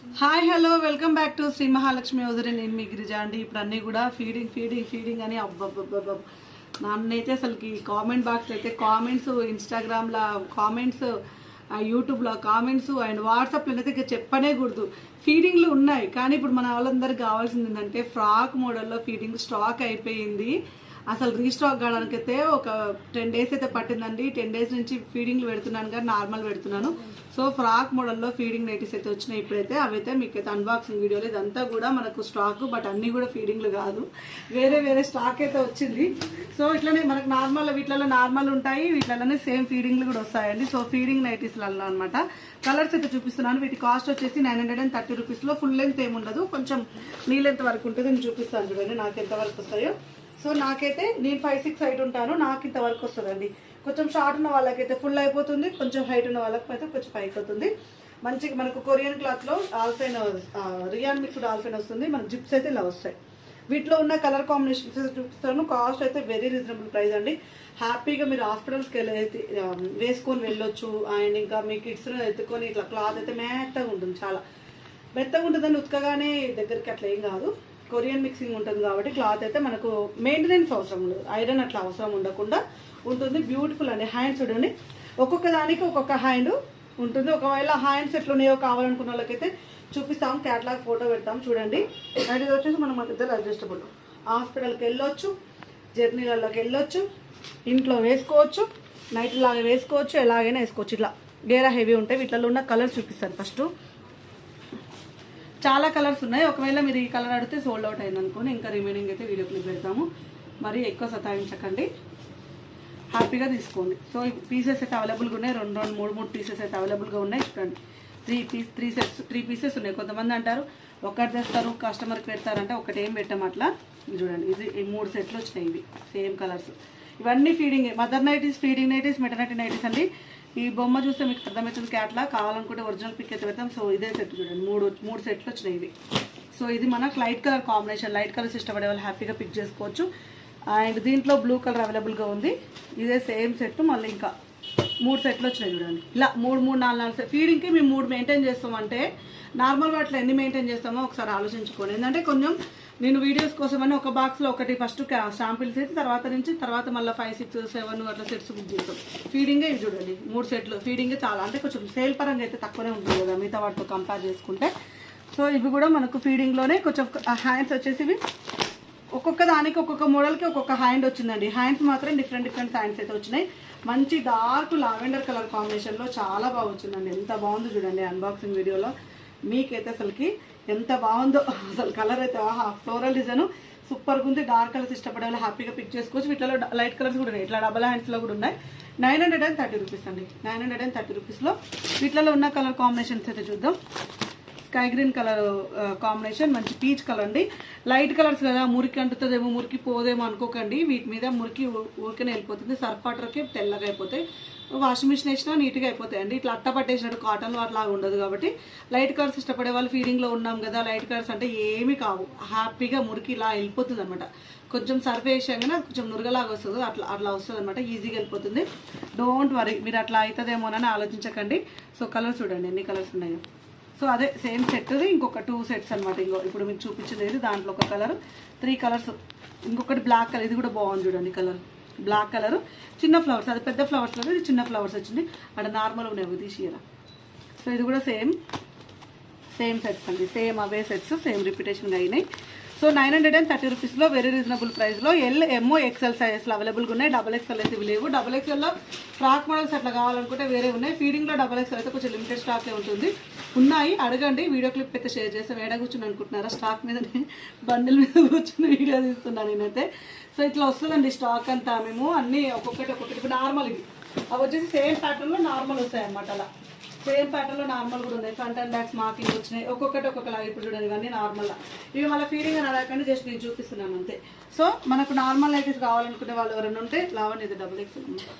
Hi hello welcome back to Shri Mahalakshmi hosiery. నేను మీ గిరిజా అండి. ఇప్పుడు అన్నీ కూడా ఫీడింగ్ అని అబ్బబ్బబ్బబ్బ నన్నైతే అసలుకి కామెంట్ బాక్స్ అయితే కామెంట్స్, ఇన్స్టాగ్రామ్లో కామెంట్స్, యూట్యూబ్లో కామెంట్స్ అండ్ వాట్సాప్లో అయితే ఇక చెప్పనేకూడదు. ఫీడింగ్లు ఉన్నాయి కానీ ఇప్పుడు మన వాళ్ళందరికీ కావాల్సింది ఏంటంటే ఫ్రాక్ మోడల్లో ఫీడింగ్ స్టాక్ అయిపోయింది. అసలు రీస్టాక్ కావడానికి అయితే ఒక 10 days అయితే పట్టిందండి. 10 days నుంచి ఫీడింగ్లు పెడుతున్నాను కానీ నార్మల్ పెడుతున్నాను. సో ఫ్రాక్ మోడల్లో ఫీడింగ్ నైటీస్ అయితే వచ్చినాయి. ఇప్పుడైతే అవైతే మీకు అయితే అన్బాక్సింగ్ వీడియోలో ఇదంతా కూడా మనకు స్టాక్, బట్ అన్నీ కూడా ఫీడింగ్లు కాదు, వేరే స్టాక్ అయితే వచ్చింది. సో ఇట్లనే మనకు నార్మల్ వీటిలలో నార్మల్ ఉంటాయి, వీటిలోనే సేమ్ ఫీడింగ్లు కూడా వస్తాయండి. సో ఫీడింగ్ నైటీస్లలో అనమాట. కలర్స్ అయితే చూపిస్తున్నాను. వీటి కాస్ట్ వచ్చేసి 930 రూపీస్లో. ఫుల్ లెంత్ ఏముండదు, కొంచెం నీ లెంత్ వరకు ఉంటుంది. నేను చూపిస్తాను చూడండి నాకు ఎంతవరకు వస్తాయో. సో నాకైతే నేను 5'6" హైట్ ఉంటాను, నాకు ఇంతవరకు వస్తుందండి. కొంచెం షార్ట్ ఉన్న వాళ్ళకైతే ఫుల్ అయిపోతుంది, కొంచెం హైట్ ఉన్న వాళ్ళకి అయితే కొంచెం పైకి అవుతుంది. మంచిగా మనకు కొరియన్ క్లాత్లో ఆల్ఫైన్, రియాన్ మిక్స్డ్ ఆల్ఫైన్ వస్తుంది. మనకు జిప్స్ అయితే ఇలా వస్తాయి. వీటిలో ఉన్న కలర్ కాంబినేషన్స్ చూపిస్తాను. కాస్ట్ అయితే వెరీ రీజనబుల్ ప్రైస్ అండి. హ్యాపీగా మీరు హాస్పిటల్స్కి వేసుకొని వెళ్ళొచ్చు. అండ్ ఇంకా మీ కిడ్స్ ఎత్తుకొని ఇట్లా క్లాత్ అయితే మెత్తగా ఉంటుంది, చాలా మెత్తగా ఉంటుందని ఉతకగానే దగ్గరికి అట్లా ఏం కాదు. కొరియన్ మిక్సింగ్ ఉంటుంది కాబట్టి క్లాత్ అయితే మనకు మెయింటెనెన్స్ అవసరం ఉండదు, ఐరన్ అట్లా అవసరం ఉండకుండా ఉంటుంది. బ్యూటిఫుల్ అండి. హ్యాండ్స్ చూడండి, ఒక్కొక్క దానికి ఒక్కొక్క హ్యాండ్ ఉంటుంది. ఒకవేళ హ్యాండ్స్ ఎట్లున్నాయో కావాలనుకున్న వాళ్ళకైతే చూపిస్తాం, క్యాట్లాగ్ ఫోటో పెడతాం చూడండి. అండ్ ఇది వచ్చేసి మనం ఇద్దరు అడ్జస్టబుల్. హాస్పిటల్కి వెళ్ళొచ్చు, జర్నీలలోకి వెళ్ళొచ్చు, ఇంట్లో వేసుకోవచ్చు, నైట్ లాగా వేసుకోవచ్చు, ఎలాగైనా వేసుకోవచ్చు. ఇట్లా గేరా హెవీ ఉంటాయి. వీటిలో ఉన్న కలర్స్ చూపిస్తాను. ఫస్ట్ చాలా కలర్స్ ఉన్నాయి. ఒకవేళ మీరు ఈ కలర్ అడిగితే సోల్డ్ అవుట్ అయింది అనుకోని ఇంకా రిమైనింగ్ అయితే వీడియో క్లిప్ పెడతాము. మరి ఎక్కువ సతాయించకండి, హ్యాపీగా తీసుకోండి. సో ఈ పీసెస్ అయితే అవైలబుల్గా ఉన్నాయి. 2-3 పీసెస్ అయితే అవైలబుల్గా ఉన్నాయి. చూడండి, 3 పీసెస్ ఉన్నాయి. కొంతమంది అంటారు ఒకటి తెస్తారు కస్టమర్కి పెడతారంటే ఒకటి ఏం పెట్టాం అట్లా. చూడండి, ఇది 3 సెట్లు వచ్చినాయి. ఇవి సేమ్ కలర్స్. ఇవన్నీ feeding, mother nighties, feeding nighties, maternity nighties అండి. ఈ బొమ్మ చూస్తే మీకు అర్థమవుతుంది. క్యాట్లా కావాలనుకుంటే ఒరిజినల్ పిక్ అయితే పెడతాం. సో ఇదే సెట్ చూడండి, మూడు సెట్లు వచ్చినాయి ఇవి. సో ఇది మనకు light colour combination. Light colours ఇష్టపడే వాళ్ళు హ్యాపీగా పిక్ చేసుకోవచ్చు. అండ్ దీంట్లో బ్లూ కలర్ అవైలబుల్గా ఉంది. ఇదే సేమ్ సెట్ మళ్ళీ ఇంకా 3 సెట్లు వచ్చినాయి చూడండి. ఇలా 3-4 సెట్. ఫీడింగ్కి మేము 3 మెయింటైన్ చేస్తామంటే నార్మల్ వాటిలో ఎన్ని మెయింటైన్ చేస్తామో ఒకసారి ఆలోచించుకోండి. ఎందుకంటే కొంచెం నేను వీడియోస్ కోసమని ఒక బాక్స్లో ఒకటి ఫస్ట్ శాంపిల్స్ అయితే తర్వాత మళ్ళీ 5, 6, 7 అట్లా సెట్స్ బుక్ చేస్తాం. ఫీడింగే ఇవి చూడండి 3 సెట్లు. ఫీడింగే చాలా అంటే కొంచెం సేల్ పరంగా అయితే తక్కువనే ఉంటుంది కదా మిగతా వాటితో కంపేర్ చేసుకుంటే. సో ఇవి కూడా మనకు ఫీడింగ్లోనే కొంచెం హ్యాండ్స్ వచ్చేసి ఇవి ఒక్కొక్క దానికి ఒక్కొక్క మోడల్కి ఒక్కొక్క హ్యాండ్ వచ్చిందండి. హ్యాండ్స్ మాత్రం డిఫరెంట్ హ్యాండ్స్ అయితే వచ్చినాయి. మంచి డార్క్ లావెండర్ కలర్ కాంబినేషన్లో చాలా బాగా వచ్చిందండి. ఎంత బాగుందో చూడండి అన్బాక్సింగ్ వీడియోలో మీకైతే అసలుకి ఎంత బాగుందో. అసలు కలర్ అయితే ఫ్లోరల్ డిజైన్ సూపర్గా ఉంది. డార్క్ కలర్స్ ఇష్టపడే వాళ్ళు హ్యాపీగా పిక్ చేసుకోవచ్చు. వీటిలో లైట్ కలర్స్ కూడా ఉన్నాయి, ఇట్లా డబల్ హ్యాండ్స్లో కూడా ఉన్నాయి. 930 రూపీస్ అండి. 930 రూపీస్లో వీటిలో ఉన్న కలర్ కాంబినేషన్స్ అయితే చూద్దాం. స్కై గ్రీన్ కలర్ కాంబినేషన్, మంచి పీచ్ కలర్ అండి. లైట్ కలర్స్ కదా, మురికి అంటుతుందేమో, మురికి పోదేమో అనుకోకండి. వీటి మీద మురికి ఊరికనే వెళ్ళిపోతుంది. సర్ఫ్ వాటర్కి తెల్లగా అయిపోతాయి. వాషింగ్ మిషన్ వేసినా నీట్గా అయిపోతాయండి. ఇట్లా అట్ట పట్టేసినట్టు కాటన్ అట్లాగా ఉండదు. కాబట్టి లైట్ కలర్స్ ఇష్టపడే వాళ్ళు ఫీడింగ్లో ఉన్నాం కదా, లైట్ కలర్స్ అంటే ఏమీ కావు, హ్యాపీగా మురికి ఇలా వెళ్ళిపోతుంది అనమాట. కొంచెం సర్ఫ్ వేసాగానే కొంచెం నురగలాగా వస్తుంది, అట్లా వస్తుంది అనమాట. ఈజీగా వెళ్ళిపోతుంది. డోంట్ వరీ, మీరు అట్లా అవుతుందేమోనని ఆలోచించకండి. సో కలర్స్ చూడండి ఎన్ని కలర్స్ ఉన్నాయో. సో అదే సేమ్ సెట్ది ఇంకొక 2 సెట్స్ అనమాట. ఇప్పుడు మీకు చూపించేది దాంట్లో ఒక కలర్, 3 కలర్స్. ఇంకొకటి బ్లాక్ కలర్, ఇది కూడా బాగుంది చూడండి కలర్. బ్లాక్ కలర్, చిన్న ఫ్లవర్స్, అది పెద్ద ఫ్లవర్స్ లేదు, ఇది చిన్న ఫ్లవర్స్ వచ్చింది. అక్కడ నార్మల్ ఉన్నాయి తీసిరా. సో ఇది కూడా సేమ్ సెట్స్ అండి. సేమ్ అవే సెట్స్, సేమ్ రిపీటేషన్గా అయినాయి. సో 930 రూపీస్లో వెరీ రీజనబుల్ ప్రైస్లో ఎల్, XL సైజెస్లో అవైలబుల్గా ఉన్నాయి. XXL అయితే ఇవి లేవు. XXLలో ఫ్రాక్ మోడల్స్ అట్లా కావాలనుకుంటే వేరే ఉన్నాయి. ఫీడింగ్లో XXL అయితే కొంచెం లిమిటెడ్ స్టాకే ఉంటుంది. ఉన్నాయి, అడగండి. వీడియో క్లిప్ అయితే షేర్ చేస్తాం. ఏడా కూర్చుని అనుకుంటున్నారా, స్టాక్ మీదనే బండిల్ మీద కూర్చుని వీడియో తీస్తున్నాను నేనైతే. సో ఇట్లా వస్తుందండి స్టాక్ అంతా. మేము అన్నీ ఒక్కొక్కటి ఇప్పుడు నార్మల్ ఇవి అవి వచ్చేసి సేమ్ ప్యాటర్న్లో నార్మల్ వస్తాయి అన్నమాట. అలా సేమ్ ప్యాటర్న్లో నార్మల్ కూడా ఉన్నాయి. ఫ్రంట్ అండ్ బ్యాక్స్ మార్కింగ్ వచ్చినాయి. ఒక్కొక్కలాగా ఇప్పుడు చూడండి ఇవన్నీ నార్మల్గా. ఇవి మళ్ళీ ఫీడింగ్ అని అడగండి, జస్ట్ నేను చూపిస్తున్నాను అంతే. సో మనకు నార్మల్ నైటీస్ కావాలనుకునే వాళ్ళు ఎవరైనా ఉంటే లావణ్య ఇది XXL.